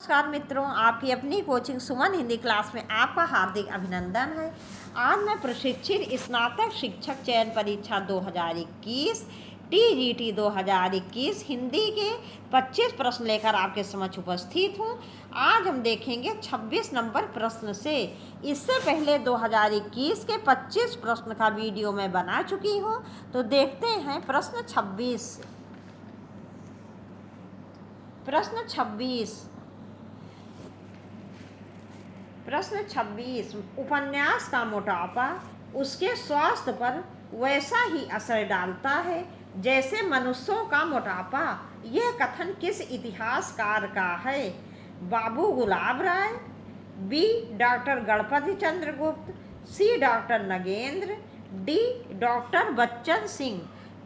नमस्कार मित्रों, आपकी अपनी कोचिंग सुमन हिंदी क्लास में आपका हार्दिक अभिनंदन है। आज मैं प्रशिक्षित स्नातक शिक्षक चयन परीक्षा 2021 TGT 2021 हिंदी के 25 प्रश्न लेकर आपके समक्ष उपस्थित हूँ। आज हम देखेंगे 26 नंबर प्रश्न से। इससे पहले 2021 के 25 प्रश्न का वीडियो मैं बना चुकी हूँ, तो देखते हैं प्रश्न 26। प्रश्न 26 उपन्यास का मोटापा उसके स्वास्थ्य पर वैसा ही असर डालता है जैसे मनुष्यों का मोटापा। यह कथन किस इतिहासकार का है? Babu Gulab Rai, B doctor Ganpati Chandra Gupt, C doctor Nagendra, D doctor Bachchan Singh.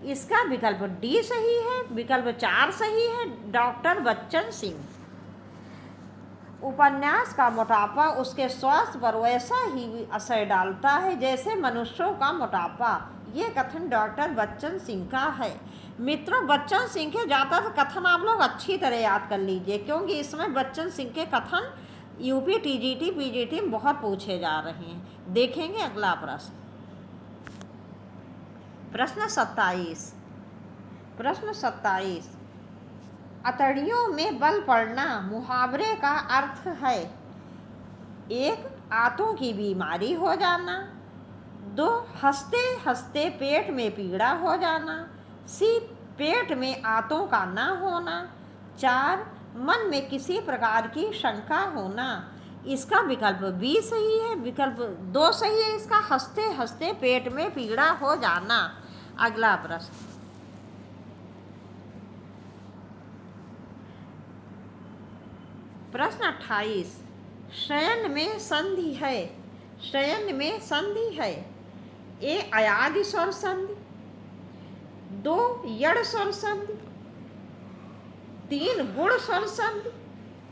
इसका विकल्प डी सही है। विकल्प 4 सही है, डॉक्टर बच्चन सिंह। उपन्यास का मोटापा उसके स्वास्थ्य पर वैसा ही असर डालता है जैसे मनुष्यों का मोटापा। ये कथन डॉक्टर बच्चन सिंह का है। मित्रों, बच्चन सिंह के ज़्यादातर कथन आप लोग अच्छी तरह याद कर लीजिए, क्योंकि इसमें बच्चन सिंह के कथन यूपी TGT PGT में बहुत पूछे जा रहे हैं। देखेंगे अगला प्रश्न। प्रश्न 27। अतड़ियों में बल पड़ना मुहावरे का अर्थ है। 1 आंतों की बीमारी हो जाना, 2 हंसते हंसते पेट में पीड़ा हो जाना, सी पेट में आंतों का ना होना, 4 मन में किसी प्रकार की शंका होना। इसका विकल्प बी सही है। विकल्प 2 सही है इसका, हंसते हंसते पेट में पीड़ा हो जाना। अगला प्रश्न। प्रश्न 28 शयन में संधि है। ए अयादि स्वर संधि, 2 यड़ स्वर संधि, 3 गुण स्वर संधि,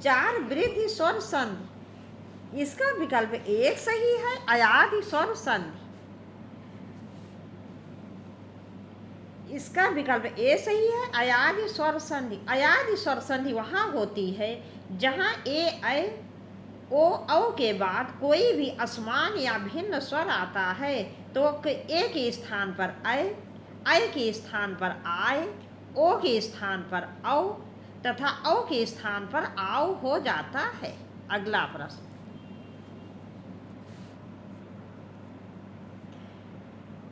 4 वृद्धि स्वर संधि। इसका विकल्प 1 सही है, अयादि स्वर संधि। इसका विकल्प ए सही है, अयादि स्वर संधि। अयादि स्वर संधि वहाँ होती है जहाँ ए ऐ ओ औ के बाद कोई भी असमान या भिन्न स्वर आता है, तो ए के स्थान पर ऐ के स्थान पर आय, ओ के स्थान पर औ तथा औ के स्थान पर आव हो जाता है। अगला प्रश्न।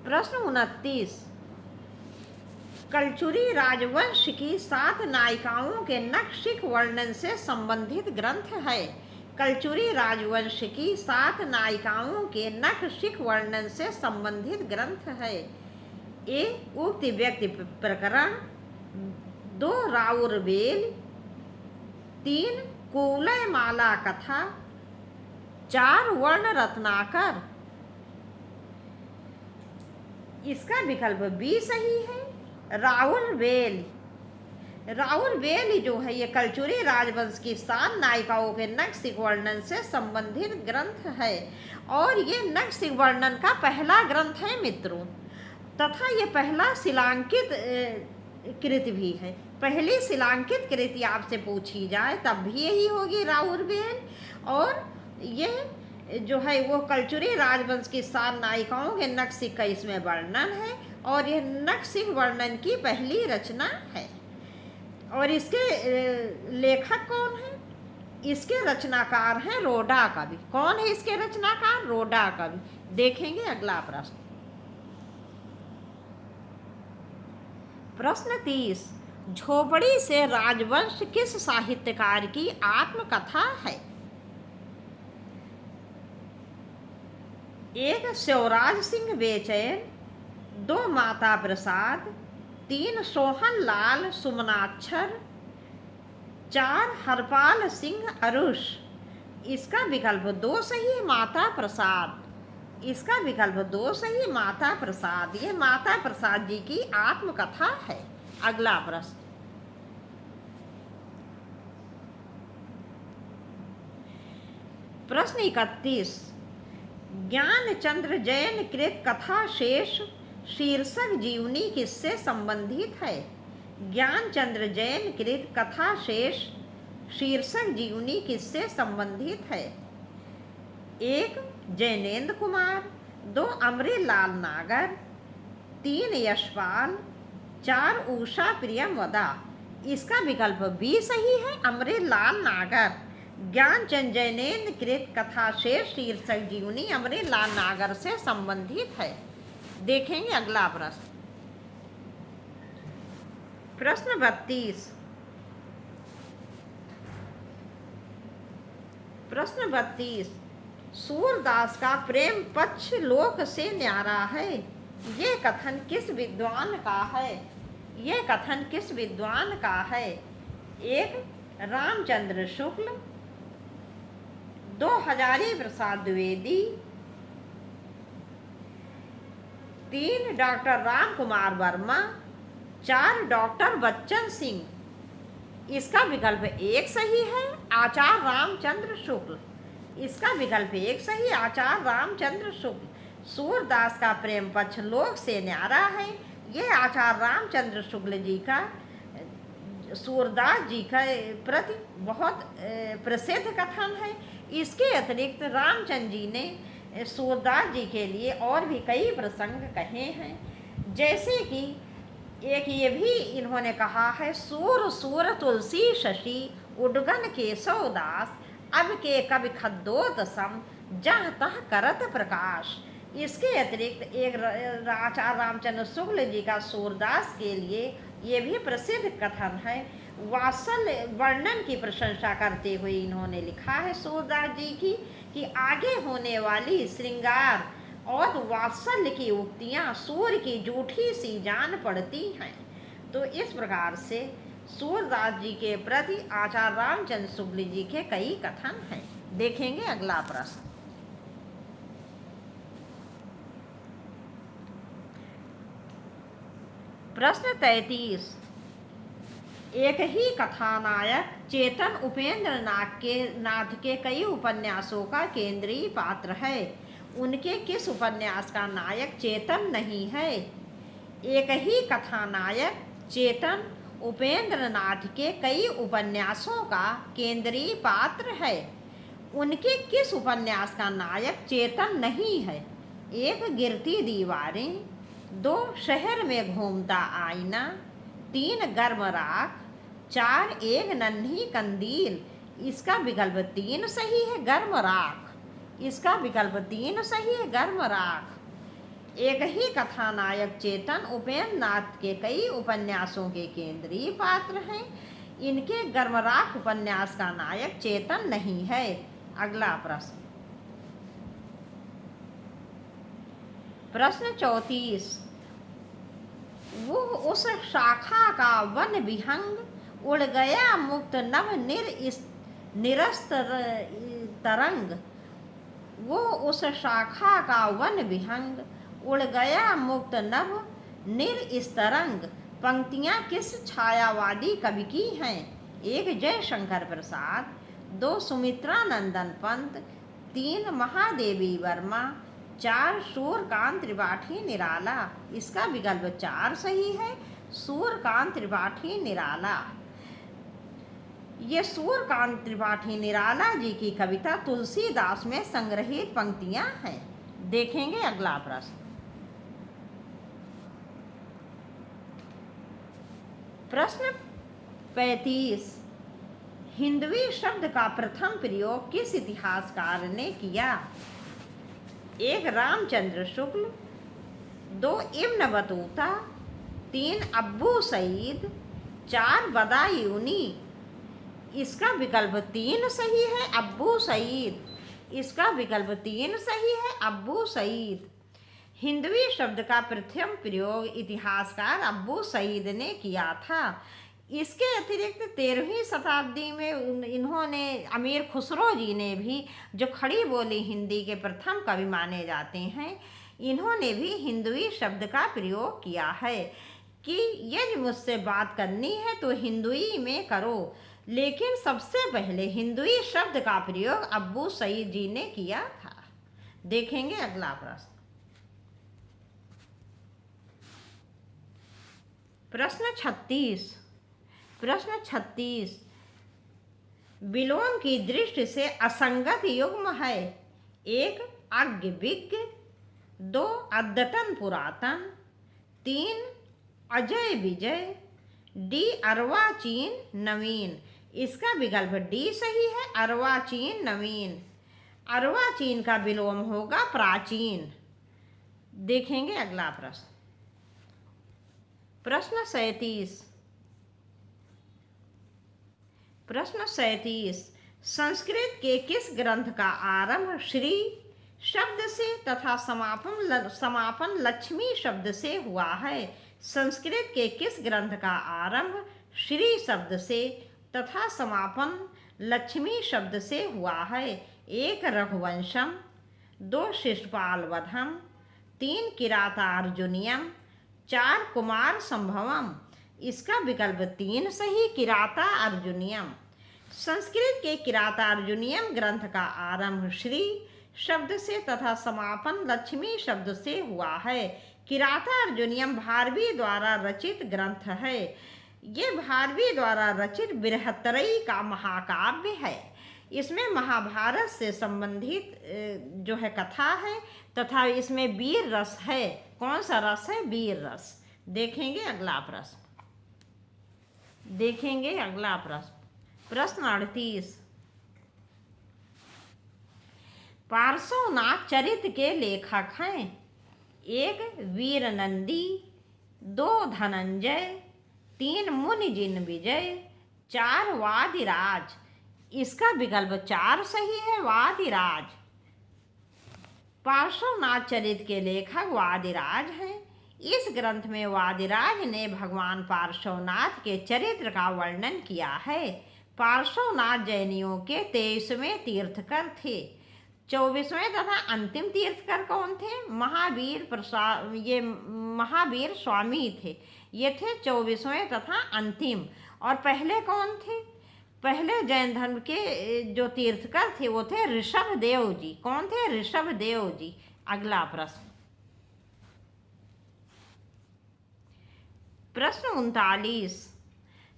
प्रश्न 29 कलचुरी राजवंश की 7 नायिकाओं के नखशिख वर्णन से संबंधित ग्रंथ है। कलचुरी राजवंश की 7 नायिकाओं के नखशिख वर्णन से संबंधित ग्रंथ है। ए उक्त व्यक्ति प्रकरण, 2 राउर बेल, 3 कुवलय माला कथा, 4 वर्ण रत्नाकर। इसका विकल्प बी सही है, राउर बेल जो है ये कलचुरी राजवंश की 7 नायिकाओं के नखशिख वर्णन से संबंधित ग्रंथ है, और ये नखशिख वर्णन का पहला ग्रंथ है मित्रों, तथा ये पहला शिलांकित कृति भी है। पहली शिलांकित कृति आपसे पूछी जाए तब भी यही होगी, राउर बेल। और यह जो है वो कलचुरी राजवंश की 7 नायिकाओं के नखशिख का इसमें वर्णन है, और यह नखशिख वर्णन की पहली रचना है। और इसके लेखक कौन है? इसके रचनाकार हैं रोडा कवि। कौन है इसके रचनाकार? रोडा कवि। देखेंगे अगला प्रश्न। प्रश्न 30 झोपड़ी से राजवंश किस साहित्यकार की आत्मकथा है? 1 शिवराज सिंह बेचैन, 2 माता प्रसाद, 3 सोहन लाल सुमनाक्षर, 4 हरपाल सिंह अरुष। इसका विकल्प 2 सही है, माता प्रसाद। इसका विकल्प 2 सही, माता प्रसाद। ये माता प्रसाद जी की आत्मकथा है। अगला प्रश्न। प्रश्न 31 ज्ञानचंद्र जैन कृत कथा शेष शीर्षक जीवनी किससे संबंधित है? ज्ञानचंद्र जैन कृत कथा शेष शीर्षक जीवनी किससे संबंधित है? 1 जैनेन्द्र कुमार, 2 अमरेलाल नागर, 3 यशपाल, 4 उषा प्रियमवदा। इसका विकल्प बी सही है, अमरेलाल नागर। ज्ञानचंद जैनेन्द्र कृत कथा शेष शीर्षक जीवनी अमरेलाल नागर से संबंधित है। देखेंगे अगला प्रश्न। प्रश्न 32। प्रश्न 32। सूरदास का प्रेम पक्ष लोक से न्यारा है, ये कथन किस विद्वान का है? ये कथन किस विद्वान का है? 1 रामचंद्र शुक्ल, 2 हजारी प्रसाद द्विवेदी, 3 डॉक्टर राम कुमार वर्मा, 4 डॉक्टर बच्चन सिंह। इसका विकल्प 1 सही है, आचार्य रामचंद्र शुक्ल। इसका विकल्प 1 सही, आचार्य रामचंद्र शुक्ल। सूरदास का प्रेम पक्ष लोक से न्यारा है, ये आचार्य रामचंद्र शुक्ल जी का सूरदास जी के प्रति बहुत प्रसिद्ध कथन है। इसके अतिरिक्त रामचंद्र जी ने सूरदास जी के लिए और भी कई प्रसंग कहे हैं, जैसे कि एक ये भी इन्होंने कहा है, सूर सूर तुलसी शशि उडगन केशव दास, अब के कवि खद्दोत सम जहाँ तह करत प्रकाश। इसके अतिरिक्त एक आचार्य रामचंद्र शुक्ल जी का सूरदास के लिए ये भी प्रसिद्ध कथन है, वात्सल्य वर्णन की प्रशंसा करते हुए इन्होंने लिखा है सूरदास जी की कि आगे होने वाली श्रृंगार और वात्सल्य की उक्तियाँ सूर्य की जूठी सी जान पड़ती हैं। तो इस प्रकार से सूरदास जी के प्रति आचार्य रामचंद्र शुक्ल जी के कई कथन हैं। देखेंगे अगला प्रश्न। प्रश्न 33। एक ही कथानायक चेतन उपेंद्र नाथ के कई उपन्यासों का केंद्रीय पात्र है, उनके किस उपन्यास का नायक चेतन नहीं है? एक ही कथानायक चेतन उपेंद्र नाथ के कई उपन्यासों का केंद्रीय पात्र है, उनके किस उपन्यास का नायक चेतन नहीं है? 1 गिरती दीवारें, 2 शहर में घूमता आईना, 3 गर्म राख, 4 एक नन्ही कंदील। इसका विकल्प 3 सही है, गर्म राख। इसका विकल्प 3 सही है, गर्म राख। एक ही कथानायक चेतन उपेंद्र नाथ के कई उपन्यासों के केंद्रीय पात्र हैं, इनके गर्म राख उपन्यास का नायक चेतन नहीं है। अगला प्रश्न। प्रश्न 34। वो उस शाखा का वन विहंग उड़ गया मुक्त नभ निरस्त तरंग। वो उस शाखा का वन विहंग उड़ गया मुक्त नभ निरस्तरंग। पंक्तियाँ किस छायावादी कवि की हैं? 1 जयशंकर प्रसाद, 2 सुमित्रा नंदन पंत, 3 महादेवी वर्मा, 4 सूर्यकांत त्रिपाठी निराला। इसका विकल्प 4 सही है, सूर्यकांत त्रिपाठी निराला। ये सूर्यकांत त्रिपाठी निराला जी की कविता तुलसीदास में संग्रहित पंक्तियां हैं। देखेंगे अगला प्रश्न। प्रश्न 35। हिंदवी शब्द का प्रथम प्रयोग किस इतिहासकार ने किया? 1 रामचंद्र शुक्ल, 2 इब्न बतूता, 3 अब्बू सईद, 4 बदायूनी। इसका विकल्प 3 सही है, अब्बू सईद। इसका विकल्प 3 सही है, अब्बू सईद। हिंदवी शब्द का प्रथम प्रयोग इतिहासकार अब्बू सईद ने किया था। इसके अतिरिक्त 13वीं शताब्दी में इन्होंने अमीर खुसरो जी ने भी, जो खड़ी बोली हिंदी के प्रथम कवि माने जाते हैं, इन्होंने भी हिंदवी शब्द का प्रयोग किया है कि यदि मुझसे बात करनी है तो हिंदवी में करो। लेकिन सबसे पहले हिंदवी शब्द का प्रयोग अब्बू सईद जी ने किया था। देखेंगे अगला प्रश्न। प्रश्न 36। प्रश्न 36। विलोम की दृष्टि से असंगत युग्म है। 1 अज्ञ विज्ञ, 2 अद्यतन पुरातन, 3 अजय विजय, डी अर्वाचीन नवीन। इसका विकल्प डी सही है, अर्वाचीन नवीन। अर्वाचीन का विलोम होगा प्राचीन। देखेंगे अगला प्रश्न। प्रश्न 37 संस्कृत के किस ग्रंथ का आरंभ श्री शब्द से तथा समापन लक्ष्मी शब्द से हुआ है? संस्कृत के किस ग्रंथ का आरंभ श्री शब्द से तथा समापन लक्ष्मी शब्द से हुआ है? 1 रघुवंशम, 2 शिशुपाल वधम, 3 किरातार्जुनीयम, 4 कुमार संभवम। इसका विकल्प 3 सही, किराता अर्जुनियम। संस्कृत के किरातार्जुनियम ग्रंथ का आरंभ श्री शब्द से तथा समापन लक्ष्मी शब्द से हुआ है। किरातार्जुनियम भारवी द्वारा रचित ग्रंथ है। ये भारवी द्वारा रचित बृहत्तरई का महाकाव्य है। इसमें महाभारत से संबंधित जो है कथा है तथा इसमें वीर रस है। कौन सा रस है? वीर रस। देखेंगे अगला प्रश्न। प्रश्न 38 पार्श्वनाथ चरित्र के लेखक हैं? 1 वीर नंदी, 2 धनंजय, 3 मुनिजिन विजय, 4 वादिराज। इसका विकल्प 4 सही है, वादिराज। पार्श्वनाथ चरित्र के लेखक वादिराज हैं। इस ग्रंथ में वादिराज ने भगवान पार्श्वनाथ के चरित्र का वर्णन किया है। पार्श्वनाथ जैनियों के 23वें तीर्थकर थे। 24वें तथा अंतिम तीर्थकर कौन थे? महावीर स्वामी थे। ये थे 24वें तथा अंतिम। और पहले कौन थे? पहले जैन धर्म के जो तीर्थकर थे वो थे ऋषभदेव जी। कौन थे? ऋषभदेव जी। अगला प्रश्न। प्रश्न 39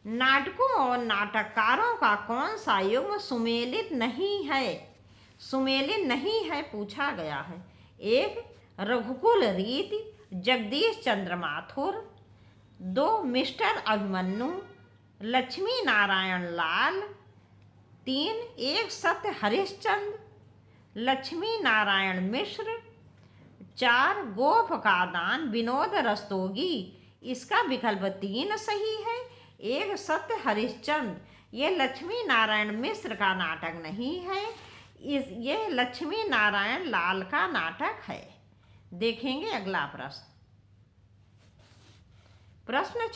नाटकों और नाटककारों का कौन सा युग्म सुमेलित नहीं है? सुमेलित नहीं है पूछा गया है। 1 रघुकुल रीति, जगदीश चंद्र माथुर, 2 मिस्टर अभिमन्यु, लक्ष्मी नारायण लाल, 3 एक सत्य हरिश्चंद्र, लक्ष्मी नारायण मिश्र, 4 गोप का दान विनोद रस्तोगी। इसका विकल्प 3 सही है, एक सत्य हरिश्चंद्र। ये लक्ष्मी नारायण मिश्र का नाटक नहीं है, ये लक्ष्मी नारायण लाल का नाटक है। देखेंगे अगला प्रश्न। प्रश्न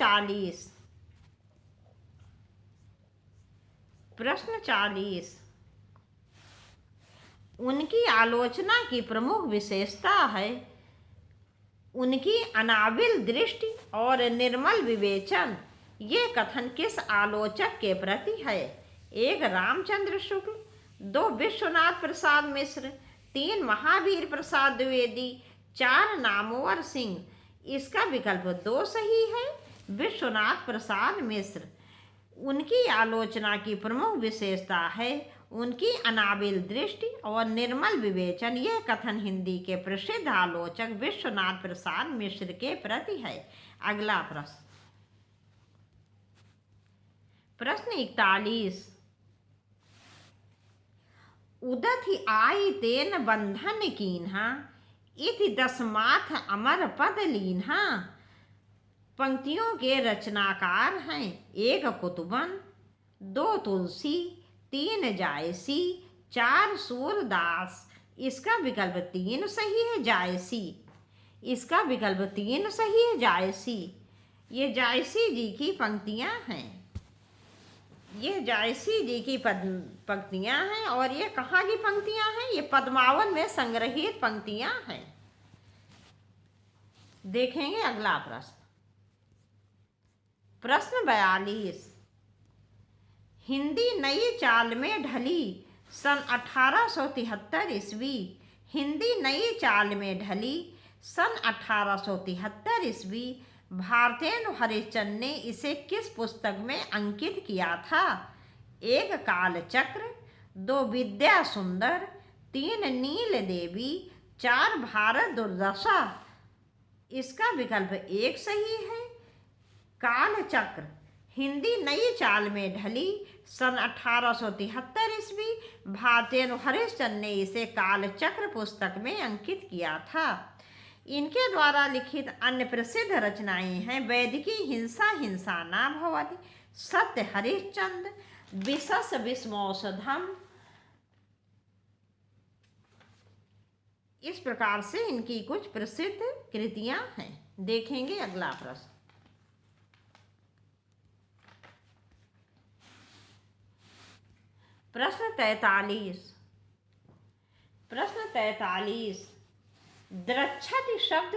40 उनकी आलोचना की प्रमुख विशेषता है उनकी अनाविल दृष्टि और निर्मल विवेचन। ये कथन किस आलोचक के प्रति है? 1 रामचंद्र शुक्ल, 2 विश्वनाथ प्रसाद मिश्र, 3 महावीर प्रसाद द्विवेदी, 4 नामवर सिंह। इसका विकल्प 2 सही है, विश्वनाथ प्रसाद मिश्र। उनकी आलोचना की प्रमुख विशेषता है उनकी अनाविल दृष्टि और निर्मल विवेचन। यह कथन हिंदी के प्रसिद्ध आलोचक विश्वनाथ प्रसाद मिश्र के प्रति है। अगला प्रश्न। प्रश्न 41 उदति आई तेन बंधन कीन्हा, इति दसमाथ अमर पद लीन्हा। पंक्तियों के रचनाकार हैं 1 कुतुबन, 2 तुलसी, 3 जायसी, 4 सूरदास। इसका विकल्प 3 सही है, जायसी। इसका विकल्प 3 सही है, जायसी। ये जायसी जी की पंक्तियां हैं। ये जायसी जी की पंक्तियां हैं। और ये कहाँ की पंक्तियां हैं? ये पद्मावन में संग्रहित पंक्तियां हैं। देखेंगे अगला प्रश्न। प्रश्न 42 हिंदी नई चाल में ढली सन 1873 ईस्वी। हिंदी नई चाल में ढली सन 1873 ईस्वी। भारतेंदु हरिश्चंद्र ने इसे किस पुस्तक में अंकित किया था? एक काल चक्र, दो विद्या सुंदर, तीन नील देवी, चार भारत दुर्दशा। इसका विकल्प एक सही है। काल चक्र हिंदी नई चाल में ढली। सन 1873 ईस्वी भारतेंदु हरिश्चंद्र ने इसे काल चक्र पुस्तक में अंकित किया था। इनके द्वारा लिखित अन्य प्रसिद्ध रचनाएं हैं वैदिकी हिंसा हिंसा न भवति, सत्य हरिश्चंद्र, विशस विस्मौषधम। इस प्रकार से इनकी कुछ प्रसिद्ध कृतियां हैं। देखेंगे अगला प्रश्न। प्रश्न 43। द्रक्षति शब्द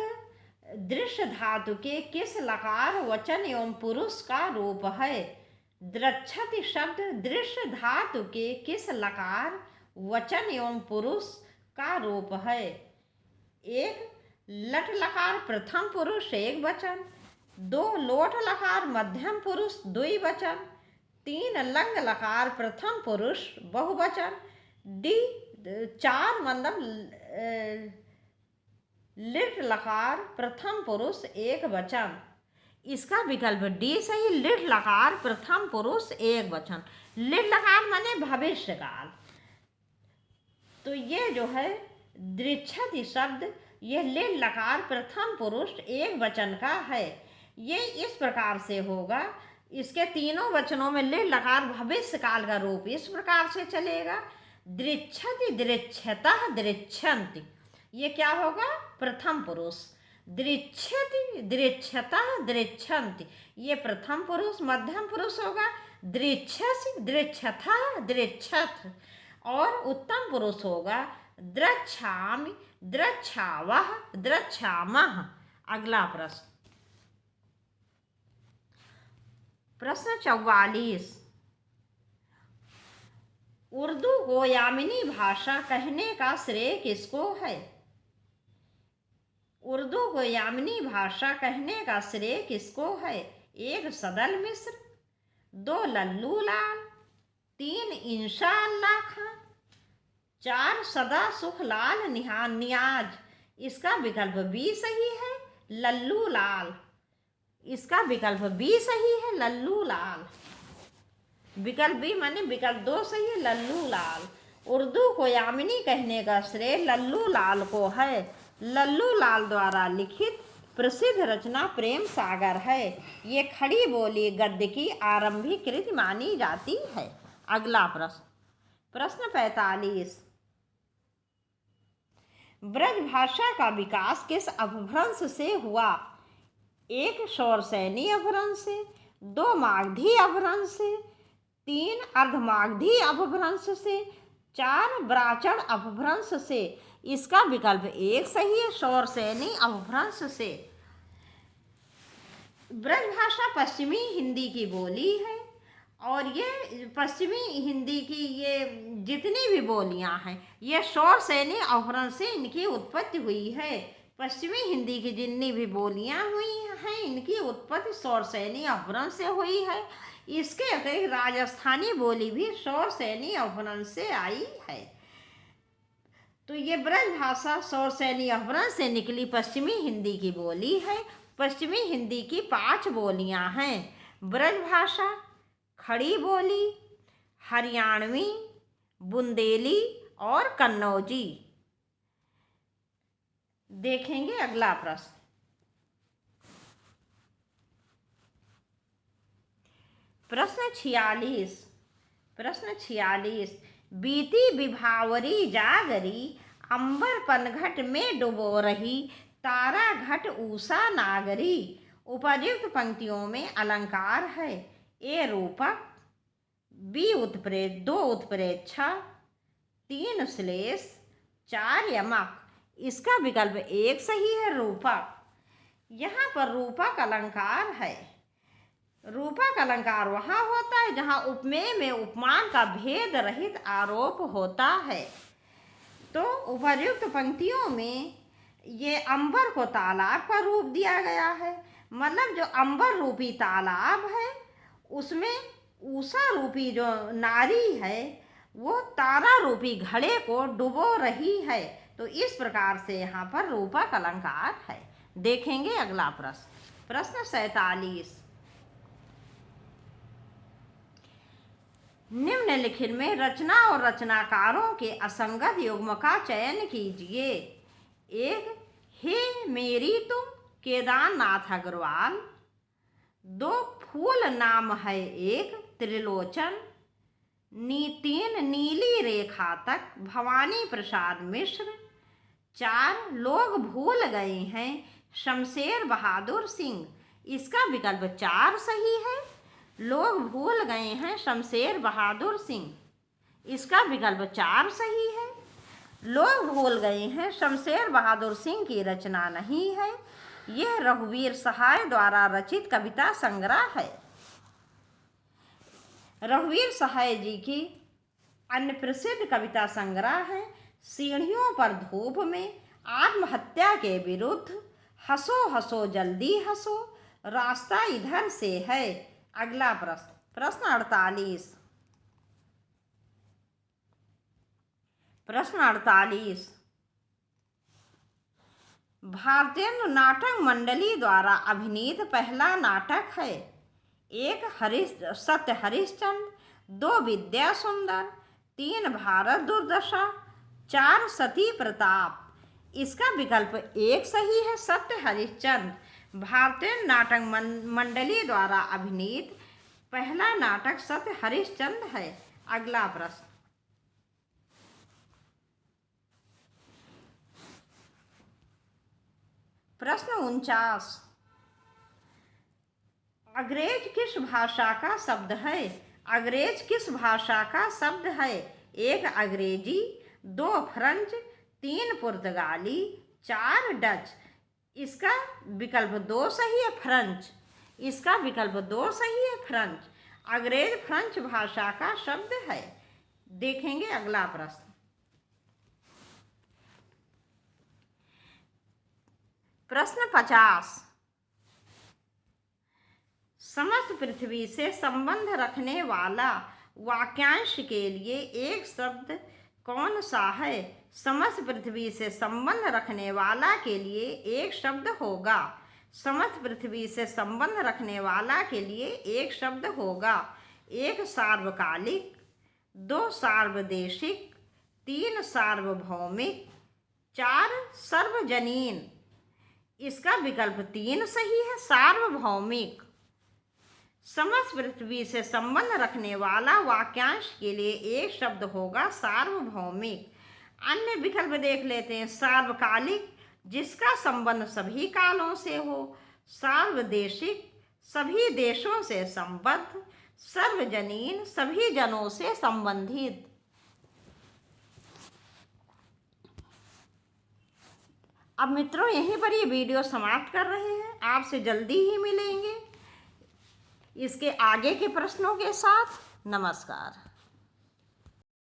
दृश्य धातु के किस लकार वचन एवं पुरुष का रूप है? द्रक्षति शब्द दृश्य धातु के किस लकार वचन एवं पुरुष का रूप है? एक लट लकार प्रथम पुरुष एक वचन, दो लोट लकार मध्यम पुरुष द्विवचन, तीन लंग लकार प्रथम पुरुष बहुवचन, डी चार मतलब लिट लकार प्रथम पुरुष एक वचन। इसका विकल्प डी सही, लिट लकार प्रथम पुरुष एक वचन। लिट लकार माने भविष्य काल। तो ये जो है दृक्षति शब्द, ये लिट लकार प्रथम पुरुष एक वचन का है। ये इस प्रकार से होगा, इसके तीनों वचनों में लिट लकार भविष्य काल का रूप इस प्रकार से चलेगा। दृक्षति दृक्षतः दृक्षन्ति, ये क्या होगा? प्रथम पुरुष। दृक्षति दृक्षतः दृक्षन्ति, ये प्रथम पुरुष। मध्यम पुरुष होगा दृक्षसि दृक्षतः दृक्षथ, और उत्तम पुरुष होगा द्रक्षामि द्रक्षावः द्रक्षामः। अगला प्रश्न। प्रश्न 44। उर्दू को यामिनी भाषा कहने का श्रेय किसको है? उर्दू को यामिनी भाषा कहने का श्रेय किसको है? एक सदल मिश्र, दो लल्लू लाल, तीन इंशाअल्लाह खां, चार सदा सुख लाल नियाज। इसका विकल्प बी सही है, लल्लू लाल। इसका विकल्प बी सही है, लल्लू लाल। विकल्प बी माने विकल्प दो सही है, लल्लू लाल। उर्दू को यामिनी कहने का श्रेय लल्लू लाल को है। लल्लू लाल द्वारा लिखित प्रसिद्ध रचना प्रेम सागर है। ये खड़ी बोली गद्य की आरंभिक कृति मानी जाती है। अगला प्रश्न। प्रश्न 45। ब्रज भाषा का विकास किस अपभ्रंश से हुआ? एक शौरसैनी अपभ्रंश से, दो मागधी अपभ्रंश से, तीन अर्धमागधी अपभ्रंश से, चार ब्राचड़ अपभ्रंश से। इसका विकल्प एक सही है, शौरसैनी अपभ्रंश से। ब्रज भाषा पश्चिमी हिंदी की बोली है, और ये पश्चिमी हिंदी की ये जितनी भी बोलियां हैं ये शौरसैनी अपभ्रंश से इनकी उत्पत्ति हुई है। पश्चिमी हिंदी की जितनी भी बोलियां हुई हैं इनकी उत्पत्ति शौरसैनी अपभ्रंश से हुई है। इसके अतिरिक्त राजस्थानी बोली भी शौरसैनी अपभ्रंश से आई है। तो ये ब्रज भाषा शौरसैनी अपभ्रंश से निकली पश्चिमी हिंदी की बोली है। पश्चिमी हिंदी की 5 बोलियां हैं। ब्रज भाषा, खड़ी बोली, हरियाणवी, बुंदेली और कन्नौजी। देखेंगे अगला प्रश्न। प्रश्न 46। बीती विभावरी जागरी, अंबर पनघट में डुबो रही, तारा घट ऊषा नागरी। उपर्युक्त पंक्तियों में अलंकार है। ए रूपक, बी उत्प्रेत, दो उत्प्रेक्षा, तीन श्लेष, चार यमक। इसका विकल्प एक सही है, रूपक। यहाँ पर रूपक अलंकार है। रूपक अलंकार वहाँ होता है जहाँ उपमेय में उपमान का भेद रहित आरोप होता है। तो उपर्युक्त पंक्तियों में ये अंबर को तालाब का रूप दिया गया है। मतलब जो अंबर रूपी तालाब है उसमें उषा रूपी जो नारी है वो तारा रूपी घड़े को डुबो रही है। तो इस प्रकार से यहाँ पर रूपक अलंकार है। देखेंगे अगला प्रश्न, प्रश्न 47। निम्नलिखित में रचना और रचनाकारों के असंगत युग्म का चयन कीजिए। 1 हे मेरी तुम केदारनाथ अग्रवाल। 2 फूल नाम है एक त्रिलोचन। 3 नीली रेखा तक भवानी प्रसाद मिश्र। 4 लोग भूल गए हैं शमशेर बहादुर सिंह। इसका विकल्प 4 सही है। लोग भूल गए हैं शमशेर बहादुर सिंह। इसका विकल्प 4 सही है। लोग भूल गए हैं शमशेर बहादुर सिंह की रचना नहीं है। यह रघुवीर सहाय द्वारा रचित कविता संग्रह है। रघुवीर सहाय जी की अन्य प्रसिद्ध कविता संग्रह है सीढ़ियों पर धूप में, आत्महत्या के विरुद्ध, हंसो हंसो जल्दी हंसो, रास्ता इधर से है। अगला प्रश्न, प्रश्न 48। प्रश्न 48 भारतीय नाटक मंडली द्वारा अभिनीत पहला नाटक है। 1 सत्य हरिश्चंद्र। 2 विद्या सुंदर। 3 भारत दुर्दशा। 4 सती प्रताप। इसका विकल्प 1 सही है, सत्य हरिश्चंद्र। भारतीय नाटक मंडली द्वारा अभिनीत पहला नाटक सत्य हरिश्चंद्र है। अगला प्रश्न, प्रश्न 49। अंग्रेज किस भाषा का शब्द है? अंग्रेज किस भाषा का शब्द है? 1 अंग्रेजी। 2 फ्रेंच। 3 पुर्तगाली। 4 डच। इसका विकल्प 2 सही है, फ्रेंच। इसका विकल्प 2 सही है, फ्रेंच। अंग्रेज फ्रेंच भाषा का शब्द है। देखेंगे अगला प्रश्न, प्रश्न 50। समस्त पृथ्वी से संबंध रखने वाला वाक्यांश के लिए एक शब्द कौन सा है? समस्त पृथ्वी से संबंध रखने वाला के लिए एक शब्द होगा। समस्त पृथ्वी से संबंध रखने वाला के लिए एक शब्द होगा। 1 सार्वकालिक। 2 सार्वदेशिक। 3 सार्वभौमिक। 4 सार्वजनीन। इसका विकल्प 3 सही है, सार्वभौमिक। समस्त पृथ्वी से संबंध रखने वाला वाक्यांश के लिए एक शब्द होगा सार्वभौमिक। अन्य विकल्प देख लेते हैं। सार्वकालिक, जिसका संबंध सभी कालों से हो। सार्वदेशिक, सभी देशों से संबद्ध। सार्वजनीन, सभी जनों से संबंधित। अब मित्रों यहीं पर ये वीडियो समाप्त कर रहे हैं। आपसे जल्दी ही मिलेंगे इसके आगे के प्रश्नों के साथ। नमस्कार।